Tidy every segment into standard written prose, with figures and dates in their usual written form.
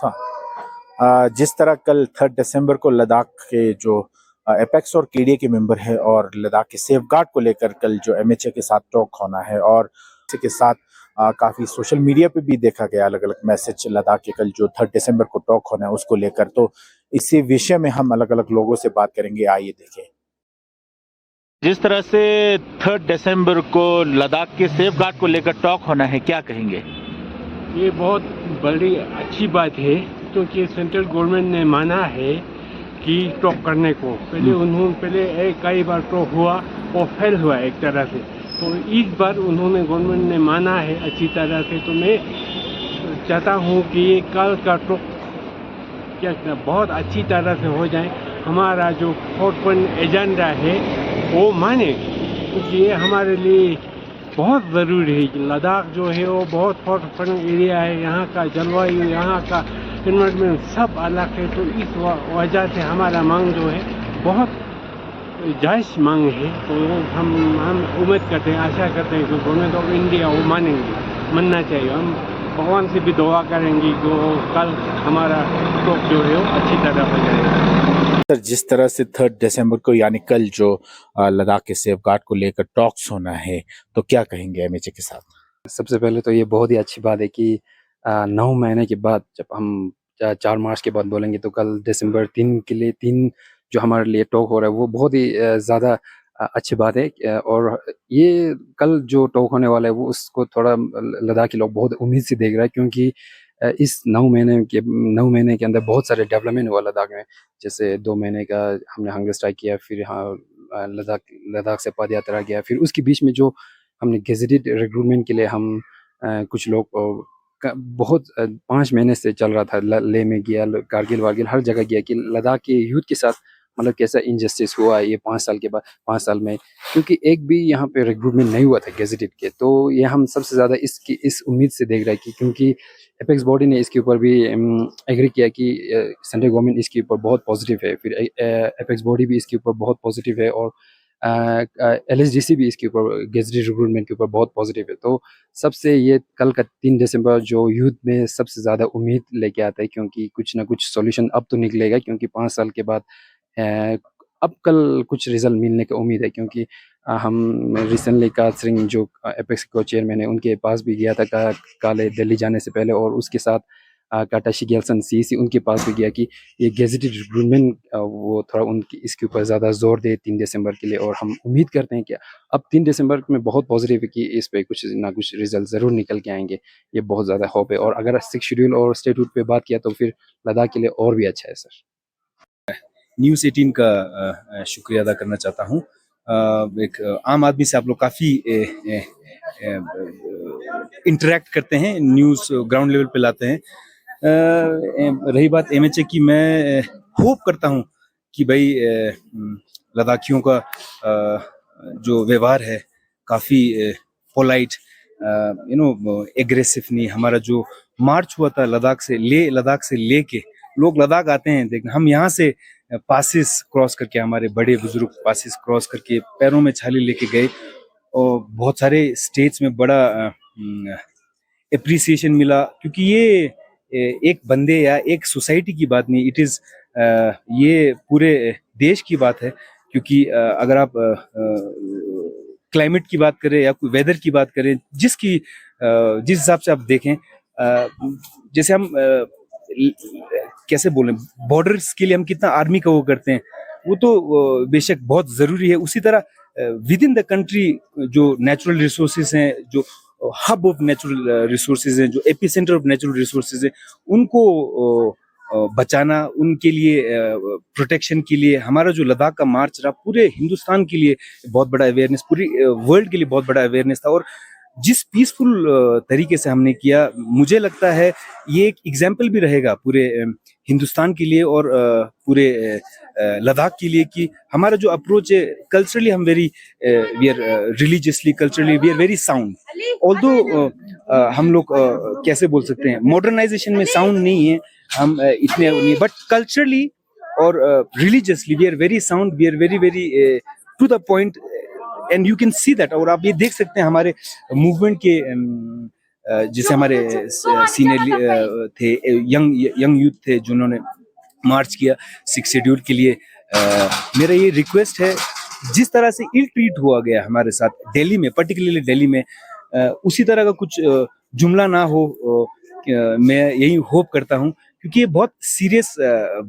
हाँ। जिस तरह कल 3 दिसंबर को लद्दाख के जो एपेक्स और केडीए के मेंबर है और लद्दाख के सेफगार्ड को लेकर कल जो एमएचए के साथ टॉक होना है और इसी के साथ काफी सोशल मीडिया पे भी देखा गया अलग अलग मैसेज लद्दाख के कल जो 3 दिसंबर को टॉक होना है उसको लेकर। तो इसी विषय में हम अलग अलग लोगों से बात करेंगे, आइए देखें। जिस तरह से 3 दिसंबर को लद्दाख के सेफगार्ड को लेकर टॉक होना है, क्या कहेंगे? ये बहुत बड़ी अच्छी बात है क्योंकि सेंट्रल गवर्नमेंट ने माना है कि टॉक करने को। पहले कई बार टॉक हुआ और फेल हुआ एक तरह से, तो इस बार उन्होंने गवर्नमेंट ने माना है अच्छी तरह से। तो मैं चाहता हूँ कि ये कल का टॉक क्या बहुत अच्छी तरह से हो जाए, हमारा जो 4 पॉइंट एजेंडा है वो माने, क्योंकि ये हमारे लिए बहुत ज़रूरी है कि लद्दाख जो है वो बहुत हॉट एरिया है, यहाँ का जलवायु, यहाँ का इन्वायरमेंट सब अलग है। तो इस वजह से हमारा मांग जो है बहुत जायज़ मांग है। तो हम उम्मीद करते हैं, आशा करते हैं कि गवर्नमेंट ऑफ इंडिया वो मानना चाहिए। हम भगवान से भी दुआ करेंगे कि वो कल हमारा टॉक जो है वो अच्छी तरह हो जाएगा। सर, जिस तरह से 3 दिसंबर को यानी कल जो लद्दाख के सेफगार्ड को लेकर टॉक्स होना है, तो क्या कहेंगे एमएचए के साथ? सबसे पहले तो ये बहुत ही अच्छी बात है कि 9 महीने के बाद जब हम 4 मार्च के बाद बोलेंगे तो कल दिसंबर 3 के लिए 3 जो हमारे लिए टॉक हो रहा है वो बहुत ही ज़्यादा अच्छी बात है। और ये कल जो टॉक होने वाला है वो उसको थोड़ा लद्दाख के लोग बहुत उम्मीद से देख रहा है, क्योंकि इस 9 महीने के अंदर बहुत सारे डेवलपमेंट हुआ लद्दाख में। जैसे 2 महीने का हमने हंगर स्ट्राइक किया, फिर यहाँ लद्दाख से पद यात्रा किया, फिर उसके बीच में जो हमने गेजेटेड रिक्रूटमेंट के लिए हम कुछ लोग बहुत 5 महीने से चल रहा था, लेह में गया, कारगिल वारगिल हर जगह गया कि लद्दाख के यूथ के साथ मतलब कैसा इनजस्टिस हुआ ये 5 साल के बाद 5 साल में, क्योंकि एक भी यहाँ पे रिक्रूटमेंट नहीं हुआ था गेजेटेड के। तो ये हम सबसे ज़्यादा इस उम्मीद से देख रहे हैं कि क्योंकि एपेक्स बॉडी ने इसके ऊपर भी एग्री किया कि सेंट्रल गवर्नमेंट इसके ऊपर बहुत पॉजिटिव है, फिर एपेक्स बॉडी भी इसके ऊपर बहुत पॉजिटिव है, और एलएसडीसी भी इसके ऊपर गेजेटेड रिक्रूटमेंट के ऊपर बहुत पॉजिटिव है। तो सबसे ये कल का 3 दिसंबर जो यूथ में सबसे ज़्यादा उम्मीद लेके आता है, क्योंकि कुछ ना कुछ सॉल्यूशन अब तो निकलेगा, क्योंकि 5 साल के बाद अब कल कुछ रिजल्ट मिलने की उम्मीद है। क्योंकि हम रिसेंटली काद सिंह जो एपेक्स को चेयरमैन है उनके पास भी गया था काले दिल्ली जाने से पहले, और उसके साथ काटाशी गेल्सन सीसी उनके पास भी गया कि ये गेजेटेड रिक्रूटमेंट वो थोड़ा उनकी इसके ऊपर ज़्यादा जोर दे 3 दिसंबर के लिए। और हम उम्मीद करते हैं कि अब 3 दिसंबर में बहुत पॉजिटिव है कि इस पे कुछ ना कुछ रिजल्ट ज़रूर निकल के आएंगे, ये बहुत ज़्यादा होप है। और अगर 6 शेड्यूल और स्टेटहुड पे बात किया तो फिर लद्दाख के लिए और भी अच्छा है सर। न्यूज़ 18 का शुक्रिया अदा करना चाहता हूँ। एक आम आदमी से आप लोग काफ़ी इंटरेक्ट करते हैं, न्यूज़ ग्राउंड लेवल पे लाते हैं। रही बात एमएचए की, मैं होप करता हूँ कि भाई लद्दाखियों का जो व्यवहार है काफ़ी पोलाइट, एग्रेसिव नहीं। हमारा जो मार्च हुआ था लद्दाख से ले के लोग लद्दाख आते हैं देखना, हम यहाँ से पासिस क्रॉस करके, हमारे बड़े बुजुर्ग पासिस क्रॉस करके पैरों में छाली लेके गए, और बहुत सारे स्टेट्स में बड़ा एप्रिसिएशन मिला, क्योंकि ये एक बंदे या एक सोसाइटी की बात नहीं, इट इज़ ये पूरे देश की बात है। क्योंकि अगर आप क्लाइमेट की बात करें या कोई वेदर की बात करें, जिस हिसाब से आप देखें, जैसे हम कैसे बोलें, बॉर्डर्स के लिए हम कितना आर्मी का वो करते हैं, वो तो बेशक बहुत ज़रूरी है। उसी तरह विद इन द कंट्री जो नेचुरल रिसोर्सेज हैं, जो हब ऑफ नेचुरल रिसोर्सेज हैं, जो AP centre of natural resources हैं, उनको बचाना, उनके लिए प्रोटेक्शन के लिए हमारा जो लद्दाख का मार्च रहा, पूरे हिंदुस्तान के लिए बहुत बड़ा अवेयरनेस, पूरी वर्ल्ड के लिए बहुत बड़ा अवेयरनेस था। और जिस पीसफुल तरीके से हमने किया, मुझे लगता है ये एक एग्जाम्पल भी रहेगा पूरे हिंदुस्तान के लिए और पूरे लद्दाख के लिए, कि हमारा जो अप्रोच है कल्चरली, हम we are religiously, culturally we are very sound. Although हम लोग कैसे बोल सकते हैं, मॉडर्नाइजेशन में साउंड नहीं है हम इतने नहीं, बट कल्चरली और religiously we are very sound, we are very to the point, and you can see that. और आप ये देख सकते हैं हमारे मूवमेंट के जैसे हमारे सीनियर थे, यंग यूथ थे जिन्होंने मार्च किया 6 शेड्यूल के लिए, मेरा ये रिक्वेस्ट है, जिस तरह से इल ट्रीट हुआ गया हमारे साथ दिल्ली में, पर्टिकुलरली दिल्ली में, उसी तरह का कुछ जुमला ना हो, मैं यही होप करता हूँ, क्योंकि ये बहुत सीरियस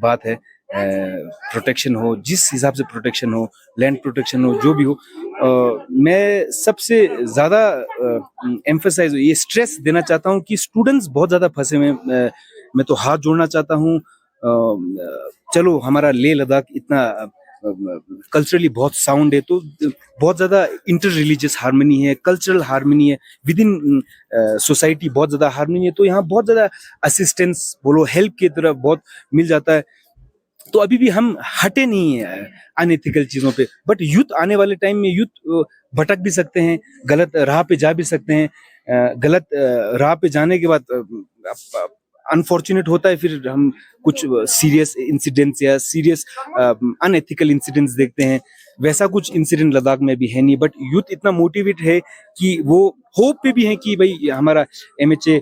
बात है। प्रोटेक्शन हो, जिस हिसाब से प्रोटेक्शन हो, लैंड प्रोटेक्शन हो, जो भी हो, मैं सबसे ज़्यादा एम्फेसाइज ये स्ट्रेस देना चाहता हूँ कि स्टूडेंट्स बहुत ज़्यादा फंसे हुए हैं। मैं तो हाथ जोड़ना चाहता हूँ, चलो हमारा लेह लद्दाख इतना कल्चरली बहुत साउंड है, तो बहुत ज़्यादा इंटर रिलीजियस हारमनी है, कल्चरल हारमनी है, विद इन सोसाइटी बहुत ज़्यादा हारमनी है, तो यहाँ बहुत ज़्यादा असिस्टेंस बोलो, हेल्प की तरफ बहुत मिल जाता है। तो अभी भी हम हटे नहीं है अनएथिकल चीज़ों पे, बट यूथ आने वाले टाइम में यूथ भटक भी सकते हैं, गलत राह पे जा भी सकते हैं। गलत राह पे जाने के बाद अनफॉर्चुनेट होता है, फिर हम कुछ सीरियस इंसिडेंट्स या सीरियस अनएथिकल इंसिडेंट्स देखते हैं। वैसा कुछ इंसिडेंट लद्दाख में भी है नहीं, बट यूथ इतना मोटिवेट है कि वो होप पे भी है कि भाई हमारा MHA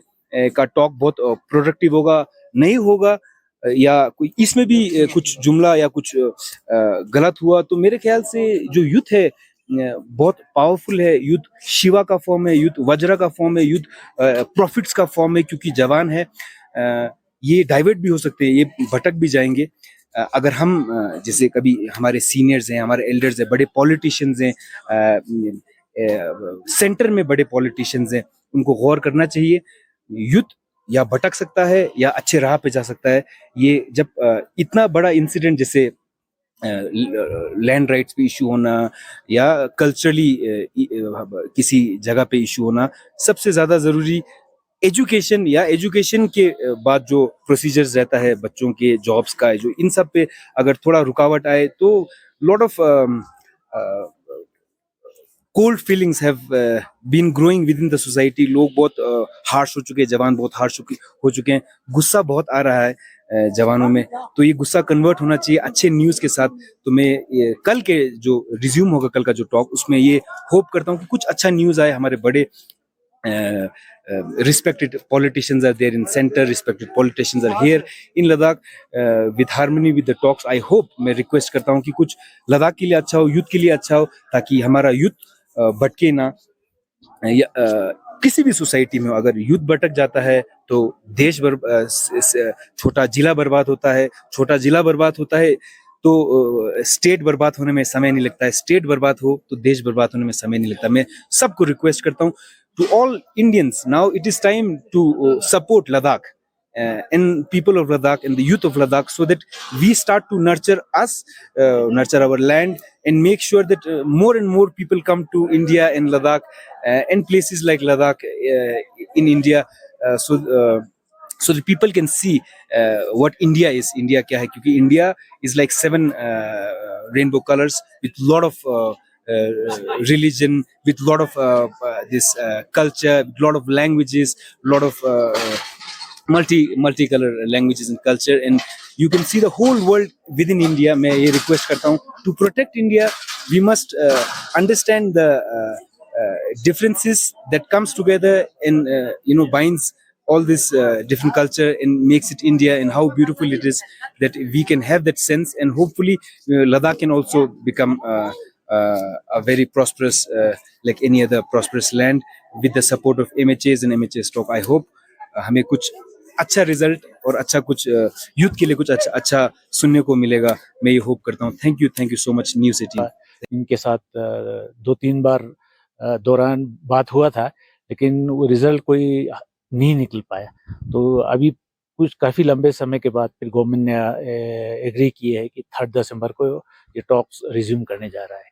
का टॉक बहुत प्रोडक्टिव होगा, नहीं होगा या कोई इसमें भी कुछ जुमला या कुछ गलत हुआ, तो मेरे ख्याल से जो यूथ है बहुत पावरफुल है। यूथ शिवा का फॉर्म है, यूथ वज्रा का फॉर्म है, यूथ प्रॉफिट्स का फॉर्म है, क्योंकि जवान है। ये डाइवर्ट भी हो सकते हैं, ये भटक भी जाएंगे। अगर हम जैसे कभी हमारे सीनियर्स हैं, हमारे एल्डर्स हैं, बड़े पॉलिटिशियंस हैं, सेंटर में बड़े पॉलिटिशियंस हैं, उनको गौर करना चाहिए। यूथ या भटक सकता है या अच्छे राह पे जा सकता है। ये जब इतना बड़ा इंसिडेंट जैसे लैंड राइट्स पे इशू होना या कल्चरली किसी जगह पे इशू होना, सबसे ज्यादा जरूरी एजुकेशन या एजुकेशन के बाद जो प्रोसीजर्स रहता है बच्चों के जॉब्स का, जो इन सब पे अगर थोड़ा रुकावट आए तो lot of cold feelings have been growing within the society. लोग बहुत हार्श हो चुके हैं, जवान बहुत हार्श हो चुके हैं, गुस्सा बहुत आ रहा है जवानों में, तो ये गुस्सा कन्वर्ट होना चाहिए अच्छे न्यूज़ के साथ। तो मैं कल के जो रिज्यूम होगा, कल का जो टॉक, उसमें ये होप करता हूँ कि कुछ अच्छा न्यूज़ आए। हमारे बड़े respected politicians are there in center, respected politicians are here in Ladakh with harmony with the talks. I hope, मैं रिक्वेस्ट करता हूँ कि कुछ लद्दाख के लिए अच्छा हो, यूथ के लिए अच्छा हो, ताकि हमारा यूथ भटके ना। या किसी भी सोसाइटी में अगर यूथ भटक जाता है तो देश छोटा जिला बर्बाद होता है, छोटा जिला बर्बाद होता है तो स्टेट बर्बाद होने में समय नहीं लगता है, स्टेट बर्बाद हो तो देश बर्बाद होने में समय नहीं लगता। मैं सबको रिक्वेस्ट करता हूँ, to all Indians, now it is time to support Ladakh and people of Ladakh and the youth of Ladakh, so that we start to nurture nurture our land, and make sure that more and more people come to India and Ladakh and places like Ladakh in India, so that people can see what India is. India क्या है, क्योंकि India is like 7 rainbow colors with lot of religion, with lot of this culture, lot of languages, lot of multicolor languages and culture, and you can see the whole world within India. मैं ये request करता हूँ, to protect India we must understand the differences that comes together and binds all this different culture and makes it India, and how beautiful it is that we can have that sense, and hopefully Ladakh can also become a very prosperous like any other prosperous land with the support of MHAs and MHA stock. I hope हमें कुछ अच्छा result और अच्छा कुछ youth के लिए कुछ अच्छा सुनने को मिलेगा, मैं ये होप करता हूँ। Thank you so much news 18। इनके साथ 2-3 बार दौरान बात हुआ था, लेकिन वो रिजल्ट कोई नहीं निकल पाया। तो अभी कुछ काफ़ी लंबे समय के बाद फिर गवर्नमेंट ने एग्री की है कि 3 दिसंबर को ये टॉक्स रिज्यूम करने जा रहा है।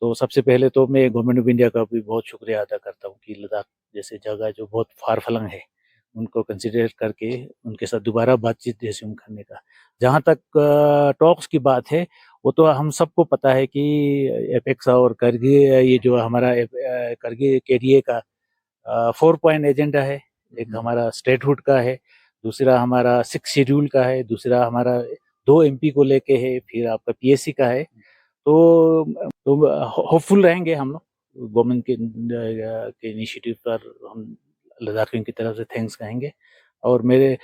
तो सबसे पहले तो मैं गवर्नमेंट ऑफ इंडिया का भी बहुत शुक्रिया अदा करता हूँ कि लद्दाख जैसे जगह जो बहुत फार फ्लंग है, उनको कंसिडर करके उनके साथ दोबारा बातचीत रिज्यूम करने का। जहाँ तक टॉक्स की बात है, वो तो हम सबको पता है कि एपेक्स और करगिल, ये जो हमारा करगिल KDA का 4 पॉइंट एजेंडा है। एक हमारा स्टेटहुड का है, दूसरा हमारा 6 शेड्यूल का है, दूसरा हमारा 2 MP को लेके है, फिर आपका PSC का है। तो होपफुल रहेंगे हम लोग गवर्नमेंट के इनिशिएटिव पर। हम लद्दाखियों की तरफ से थैंक्स कहेंगे और मेरे